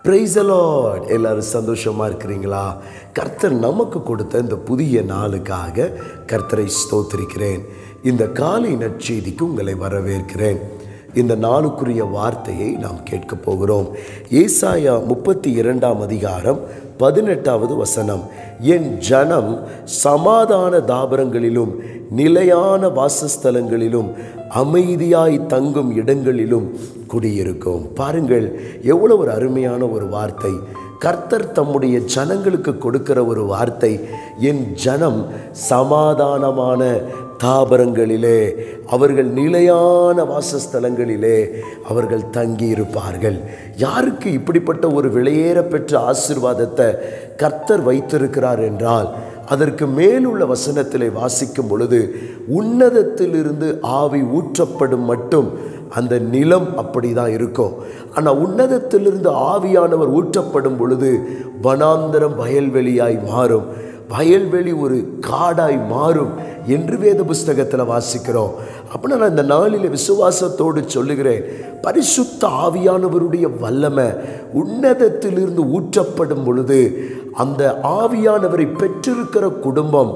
Praise the Lord. எல்லாரும் சந்தோஷமா இருக்கிறீங்களா? கர்த்தர் நமக்கு கொடுத்த இந்த புதிய நாளுக்காக கர்த்தரை ஸ்தோத்திரிக்கிறேன். இந்த காலை நற்செய்திக்கு உங்களை வரவேற்கிறேன். இந்த நாளுக்குரிய வார்த்தையை நாம் கேட்க போகிறோம். ஏசாயா 32 அதிகாரம் 18வது வசனம். என் ஜனம் சமாதான தாபரங்களிலும் நிலையான வாசஸ்தலங்களிலும் அமைதியாய் தங்கும் இடங்களிலும் குடியிருக்கும். பாருங்கள், எவ்வளவு ஒரு அருமையான ஒரு வார்த்தை. கர்த்தர் தம்முடைய ஜனங்களுக்கு கொடுக்கிற ஒரு வார்த்தை. என் ஜனம் சமாதானமான தாபரங்களிலே, அவர்கள் நிலையான வாசஸ்தலங்களிலே அவர்கள் தங்கியிருப்பார்கள். யாருக்கு இப்படிப்பட்ட ஒரு விலையேற பெற்ற ஆசீர்வாதத்தை கர்த்தர் வைத்திருக்கிறார் என்றால், அதற்கு மேலுள்ள வசனத்திலே வாசிக்கும் பொழுது, உன்னதத்திலிருந்து ஆவி ஊற்றப்படும் மட்டும் அந்த நிலம் அப்படி தான் இருக்கும். ஆனால் உன்னதத்திலிருந்து ஆவியானவர் ஊற்றப்படும் பொழுது வனாந்தரம் வயல்வெளியாய் மாறும், வயல்வெளி ஒரு காடாய் மாறும் என்று வேத புஸ்தகத்தில் வாசிக்கிறோம். அப்படின்னா நான் இந்த நாளில் விசுவாசத்தோடு சொல்லுகிறேன், பரிசுத்த ஆவியானவருடைய வல்லமை உன்னதத்திலிருந்து ஊற்றப்படும் பொழுது அந்த ஆவியானவரை பெற்றிருக்கிற குடும்பம்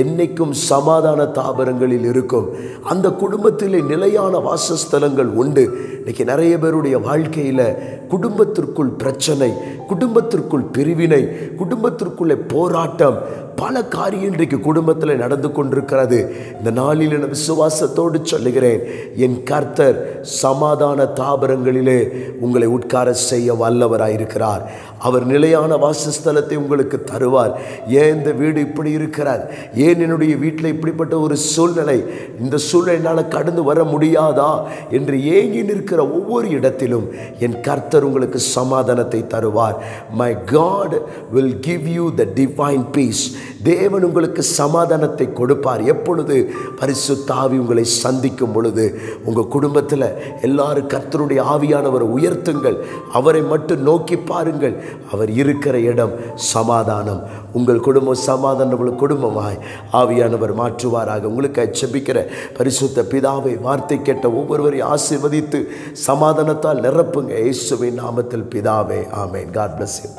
என்னைக்கும் சமாதான தாபரங்களில் இருக்கும். அந்த குடும்பத்திலே நிலையான வாசஸ்தலங்கள் உண்டு. இன்றைக்கி நிறைய பேருடைய வாழ்க்கையில் குடும்பத்திற்குள் பிரச்சனை, குடும்பத்திற்குள் பிரிவினை, குடும்பத்திற்குள்ளே போராட்டம், பல காரியம் இன்றைக்கு குடும்பத்தில் நடந்து கொண்டிருக்கிறது. இந்த நாளில் நான் விசுவாசத்தோடு சொல்லுகிறேன், என் கர்த்தர் சமாதான தாபரங்களிலே உங்களை உட்கார செய்ய வல்லவராயிருக்கிறார். அவர் நிலையான வாசஸ்தலத்தை உங்களுக்கு தருவார். ஏன் இந்த வீடு இப்படி இருக்கிறார், ஏன் என்னுடைய வீட்டில் இப்படிப்பட்ட ஒரு சூழ்நிலை, இந்த சூழ்நிலையினால் கடந்து வர முடியாதா என்று ஏங்கி நிற்கிற ஒவ்வொரு இடத்திலும் என் கர்த்தர் உங்களுக்கு சமாதானத்தை தருவார். My God will give you the divine peace. தேவன் உங்களுக்கு சமாதானத்தை கொடுப்பார். எப்பொழுது? பரிசுத்த ஆவி உங்களை சந்திக்கும் பொழுது. உங்கள் குடும்பத்தில் எல்லாரும் கர்த்தருடைய ஆவியானவரை உயர்த்துங்கள், அவரை மட்டும் நோக்கி பாருங்கள். அவர் இருக்கிற இடம் சமாதானம். உங்கள் குடும்பம் சமாதான குடும்பமாய் ஆவியானவர் மாற்றுவாராக. உங்களுக்கு ஜெபிக்கிற பரிசுத்த பிதாவை, வார்த்தை கேட்ட ஒவ்வொருவரையும் ஆசீர்வதித்து சமாதானத்தால் நிரப்புங்க. இயேசுவின் நாமத்தில் பிதாவே, ஆமென். God bless you.